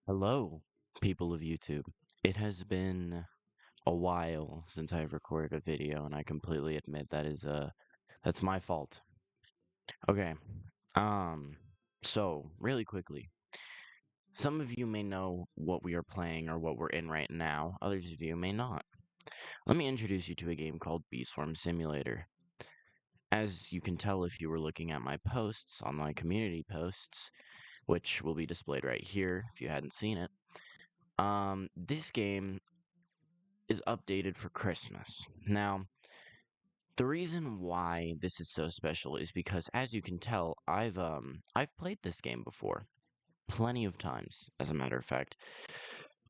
Hello, people of YouTube. It has been a while since I've recorded a video, and I completely admit that's my fault. Okay. Um so really quickly, some of you may know what we are playing or what we're in right now. Others of you may not. Let me introduce you to a game called Beesworm Simulator. As you can tell if you were looking at my posts on my community posts, which will be displayed right here if you hadn't seen it. This game is updated for Christmas. Now, the reason why this is so special is because, as you can tell, I've played this game before, plenty of times, as a matter of fact,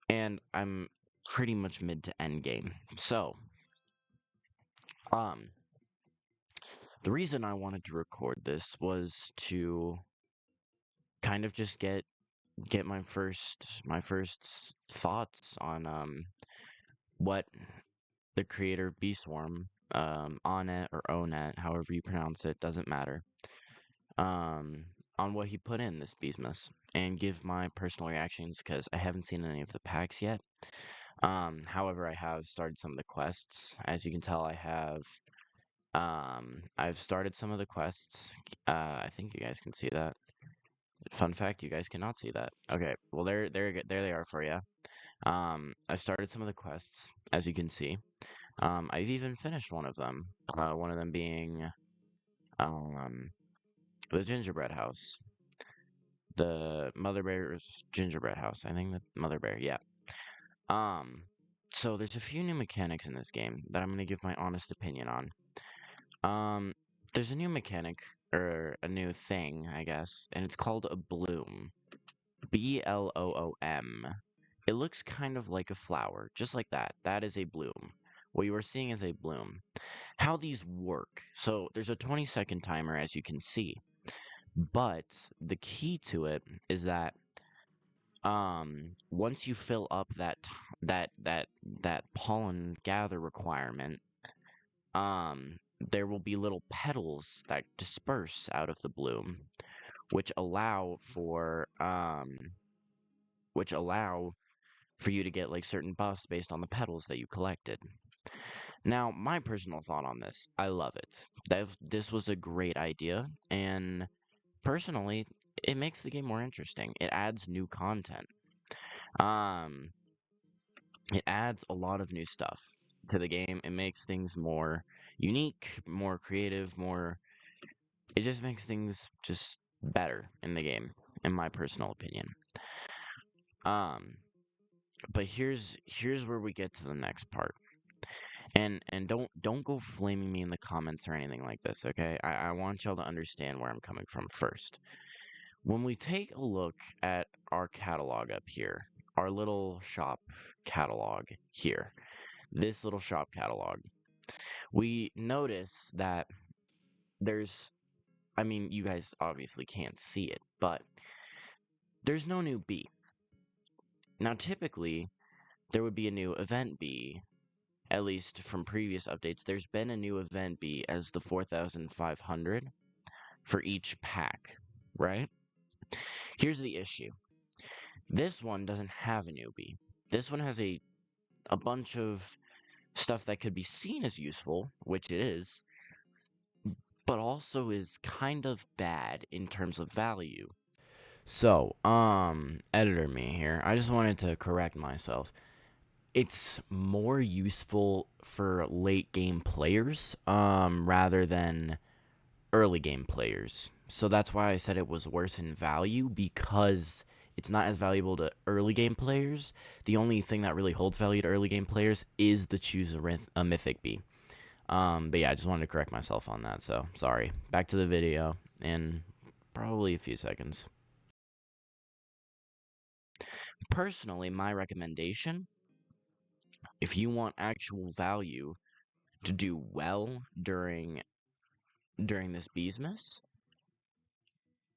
and I'm pretty much mid to end game. So, um, the reason I wanted to record this was to kind of just get my first thoughts on what the creator of Beeswarm, Onet or Onet, however you pronounce it, doesn't matter, um, on what he put in this Beesmas and give my personal reactions because I haven't seen any of the packs yet. However, I have started some of the quests. As you can tell, I've started some of the quests. I think you guys can see that. Fun fact, you guys cannot see that. Okay, well there they are for you. I've started some of the quests, as you can see. I've even finished one of them. One of them being um, the gingerbread house, the Mother Bear's gingerbread house. I think the Mother Bear. Yeah. Um. So there's a few new mechanics in this game that I'm gonna give my honest opinion on. Um. There's a new mechanic or a new thing, I guess, and it's called a bloom. Bloom. It looks kind of like a flower, just like that. That is a bloom. What you are seeing is a bloom. How these work. So there's a 20-second timer, as you can see. But the key to it is that once you fill up that pollen gather requirement, there will be little petals that disperse out of the bloom, which allow for you to get like certain buffs based on the petals that you collected. Now, my personal thought on this, I love it. This was a great idea, and personally, it makes the game more interesting. It adds new content. Um, it adds a lot of new stuff to the game. It makes things more unique, more creative, more. It just makes things just better in the game, in my personal opinion. Um, but here's where we get to the next part. And don't go flaming me in the comments or anything like this, okay? I want y'all to understand where I'm coming from first. When we take a look at our catalog up here, our little shop catalog here, this little shop catalog, we notice that there's, I mean, you guys obviously can't see it, but there's no new B. Now, typically, there would be a new event B, at least from previous updates. There's been a new event B as the 4,500 for each pack, right? Here's the issue. This one doesn't have a newbie. This one has a bunch of stuff that could be seen as useful, which it is, but also is kind of bad in terms of value. So, editor me here. I just wanted to correct myself. It's more useful for late game players, rather than early game players. So that's why I said it was worse in value, because it's not as valuable to early game players. The only thing that really holds value to early game players is the choose a mythic bee. But yeah, I just wanted to correct myself on that. So sorry. Back to the video in probably a few seconds. Personally, my recommendation, if you want actual value to do well during this Beesmas,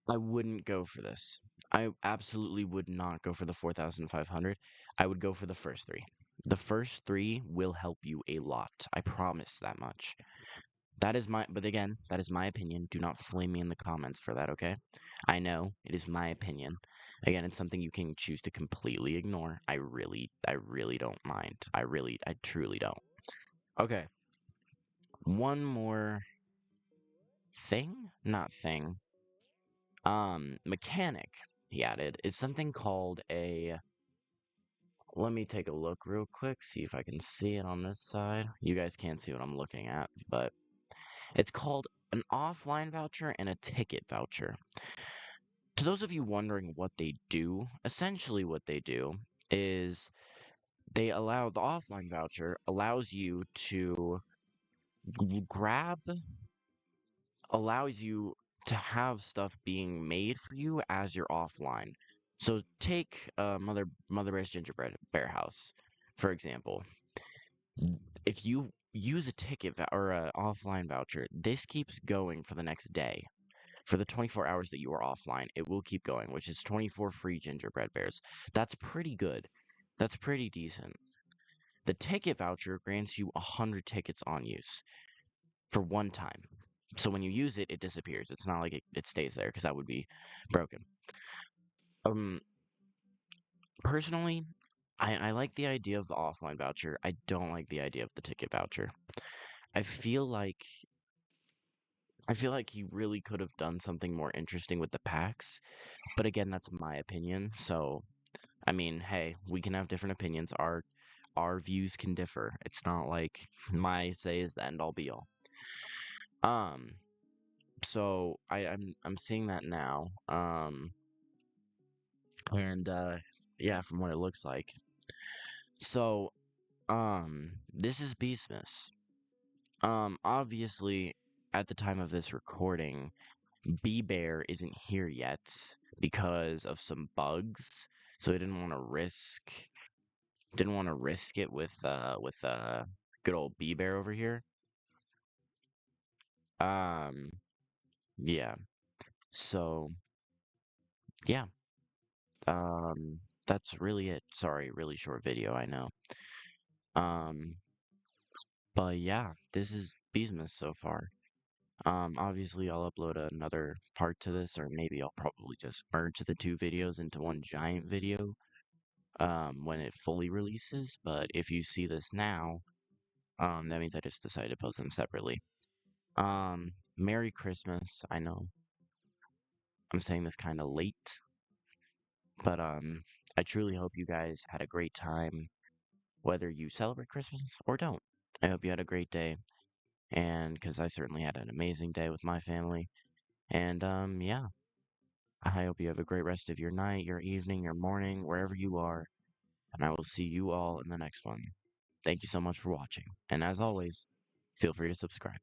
I wouldn't go for this. I absolutely would not go for the 4,500. I would go for the first three. The first three will help you a lot. I promise that much. But again, that is my opinion. Do not flame me in the comments for that, okay? I know it is my opinion. Again, it's something you can choose to completely ignore. I really don't mind. I truly don't. Okay, one more thing? Not thing. Mechanic, he added, is something called a. Let me take a look real quick, see if I can see it on this side. You guys can't see what I'm looking at, but it's called an offline voucher and a ticket voucher. To those of you wondering what they do, essentially what they do is the offline voucher allows you to grab, allows you to have stuff being made for you as you're offline. So take Mother Bear's Gingerbread Bear House, for example. If you use a or a offline voucher, this keeps going for the next day. For the 24 hours that you are offline, it will keep going, which is 24 free gingerbread bears. That's pretty good. That's pretty decent. The ticket voucher grants you 100 tickets on use for one time. So when you use it, it disappears. It's not like it stays there because that would be broken. Um, Personally, I like the idea of the offline voucher. I don't like the idea of the ticket voucher. I feel like I feel like he really could have done something more interesting with the packs. But again, that's my opinion. So I mean, hey, we can have different opinions. Our views can differ. It's not like my say is the end all be all. Um, so I'm seeing that now. And yeah, from what it looks like. So this is Beesmas. Obviously, at the time of this recording, B Bear isn't here yet because of some bugs. So I didn't want to risk it with good old B Bear over here. Um yeah. So yeah. That's really it. Sorry, really short video, I know. Um but yeah, this is Beesmas so far. Obviously I'll upload another part to this, or maybe I'll probably just merge the two videos into one giant video when it fully releases. But if you see this now, that means I just decided to post them separately. Merry Christmas. I know I'm saying this kind of late, but I truly hope you guys had a great time, whether you celebrate Christmas or don't. I hope you had a great day, and because I certainly had an amazing day with my family. And yeah, I hope you have a great rest of your night, your evening, your morning, wherever you are. And I will see you all in the next one. Thank you so much for watching, and as always, feel free to subscribe.